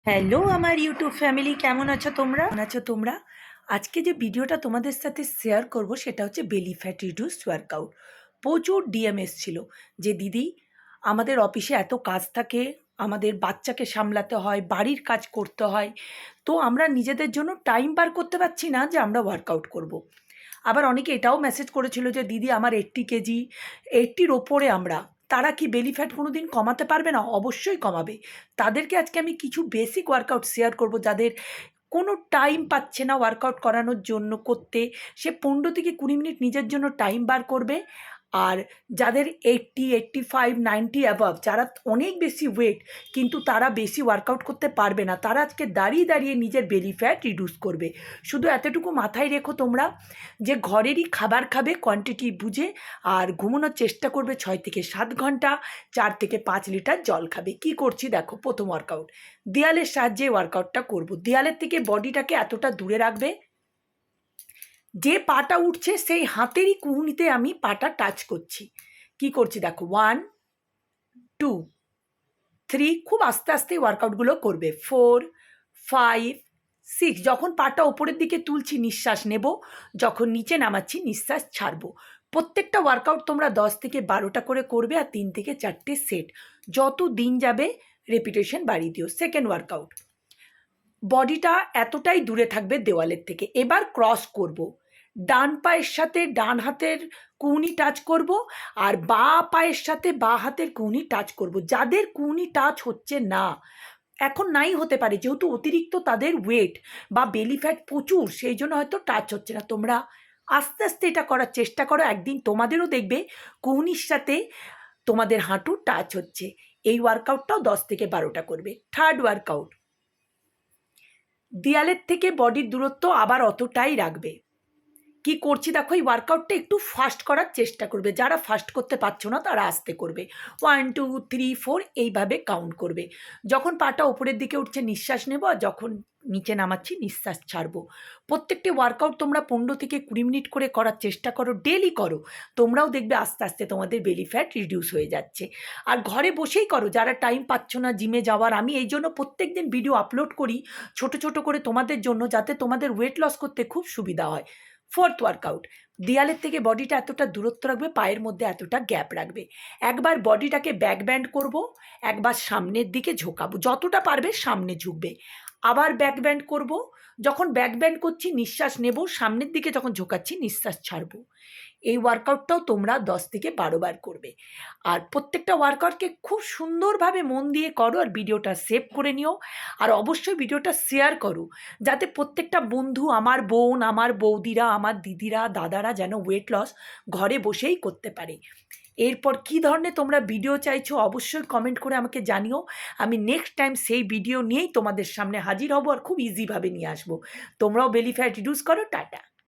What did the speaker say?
Hello আমার YouTube family, কেমন আছো তোমরা? আজকে যে ভিডিওটা তোমাদের সাথে শেয়ার করব সেটা হচ্ছে বেলি ফ্যাট রিডিউস ওয়ার্কআউট। প্রচুর ডিএমএস ছিল যে দিদি আমাদের অফিসে এত কাজ থাকে, আমাদের বাচ্চাকে সামলাতে হয়, বাড়ির কাজ করতে হয়, তো আমরা নিজেদের জন্য টাইম বার করতে পারছি না যে আমরা ওয়ার্কআউট করব। আবার অনেকে এটাও মেসেজ করেছিল যে দিদি আমার 80 কেজি, 80-র ওপরে আমরা, তারা কি বেলি ফ্যাট কোনো দিন কমাতে পারবে না? অবশ্যই কমাবে। তাদেরকে আজকে আমি কিছু বেসিক ওয়ার্কআউট শেয়ার করব, যাদের কোনো টাইম পাচ্ছে না ওয়ার্কআউট করানোর জন্য করতে, সে 15 থেকে 20 মিনিট নিজের জন্য টাইম বার করবে। আর যাদের 80, 85, 90 অ্যাভাব, যারা অনেক বেশি ওয়েট কিন্তু তারা বেশি ওয়ার্কআউট করতে পারবে না, তারা আজকে দাঁড়িয়ে দাঁড়িয়ে নিজের বেলি ফ্যাট রিডিউস করবে। শুধু এতটুকু মাথায় রেখো তোমরা, যে ঘরেরই খাবার খাবে কোয়ান্টিটি বুঝে, আর ঘুমানোর চেষ্টা করবে 6 থেকে 7 ঘন্টা, 4 থেকে 5 লিটার জল খাবে। কি করছি দেখো, প্রথম ওয়ার্কআউট দেয়ালের সাহায্যে ওয়ার্কআউটটা করব। দেয়ালের থেকে বডিটাকে এতটা দূরে রাখবে, যে পাটা উঠছে সেই হাতেরই কুহুনিতে আমি পাটা টাচ করছি। কি করছি দেখো, 1, 2, 3, খুব আস্তে আস্তে ওয়ার্কআউটগুলো করবে। 4, 5, 6, যখন পাটা ওপরের দিকে তুলছি নিঃশ্বাস নেব, যখন নিচে নামাচ্ছি নিঃশ্বাস ছাড়বো। প্রত্যেকটা ওয়ার্কআউট তোমরা 10 থেকে 12টা করে করবে, আর 3 থেকে 4টে সেট। যত দিন যাবে রেপিটেশন বাড়িয়ে দিও। সেকেন্ড ওয়ার্কআউট, বডিটা এতটাই দূরে থাকবে দেওয়ালের থেকে। এবার ক্রস করব, ডান পায়ের সাথে ডান হাতের কনুই টাচ করব, আর বাঁ পায়ের সাথে বাঁ হাতের কনুই টাচ করব। যাদের কনুই টাচ হচ্ছে না, এখন নাই হতে পারে যেহেতু অতিরিক্ত তাদের ওয়েট বা বেলি ফ্যাট প্রচুর, সেই জন্য হয়তো টাচ হচ্ছে না, তোমরা আস্তে আস্তে এটা করার চেষ্টা করো। একদিন তোমাদেরও দেখবে কনুইর সাথে তোমাদের হাঁটু টাচ হচ্ছে। এই ওয়ার্কআউটটাও 10 থেকে 12টা করবে। থার্ড ওয়ার্কআউট, দেয়ালের থেকে বডির দূরত্ব আবার অতটাই রাখবে। কি করছি দেখো, এই ওয়ার্কআউটটা একটু ফাস্ট করার চেষ্টা করবে। যারা ফাস্ট করতে পারছো না তারা আস্তে করবে। 1, 2, 3, 4 এইভাবে কাউন্ট করবে। যখন পাটা উপরের দিকে উঠছে নিঃশ্বাস নেব, আর যখন নিচে নামাচ্ছি নিঃশ্বাস ছাড়বো। প্রত্যেকটি ওয়ার্কআউট তোমরা 15 থেকে 20 মিনিট করে করার চেষ্টা করো, ডেলি করো। তোমরাও দেখবে আস্তে আস্তে তোমাদের বেলি ফ্যাট রিডিউস হয়ে যাচ্ছে। আর ঘরে বসেই করো, যারা টাইম পাচ্ছ না জিমে যাওয়ার। আমি এই জন্য প্রত্যেক দিন ভিডিও আপলোড করি ছোট ছোট করে তোমাদের জন্য, যাতে তোমাদের ওয়েট লস করতে খুব সুবিধা হয়। ফোর্থ ওয়ার্কআউট, দেয়ালের থেকে বডিটা এতটা দূরত্ব রাখবে, পায়ের মধ্যে এতটা গ্যাপ রাখবে। একবার বডিটাকে ব্যাক ব্যান্ড করবো, একবার সামনের দিকে ঝোঁকাবো, যতটা পারবে সামনে ঝুঁকবে। আবার ব্যাক ব্যান্ড করবো, যখন ব্যাক ব্যান্ড করছি নিঃশ্বাস নেব, সামনের দিকে যখন ঝোঁকাচ্ছি নিঃশ্বাস ছাড়বো। এই ওয়ার্কআউটটাও তোমরা 10 থেকে 12 বার করবে। আর প্রত্যেকটা ওয়ার্কআউটকে খুব সুন্দরভাবে মন দিয়ে করো, আর ভিডিওটা সেভ করে নিও। আর অবশ্যই ভিডিওটা শেয়ার করো, যাতে প্রত্যেকটা বন্ধু, আমার বোন, আমার বৌদিরা, আমার দিদিরা, দাদারা যেন ওয়েট লস ঘরে বসেই করতে পারে। এরপর কী ধরনের তোমরা ভিডিও চাইছো অবশ্যই কমেন্ট করে আমাকে জানিও। আমি নেক্সট টাইম সেই ভিডিও নিয়েই তোমাদের সামনে হাজির হব, আর খুব ইজিভাবে নিয়ে আসবো। তোমরাও বেলি ফ্যাট রিডিউস করো। টাটা।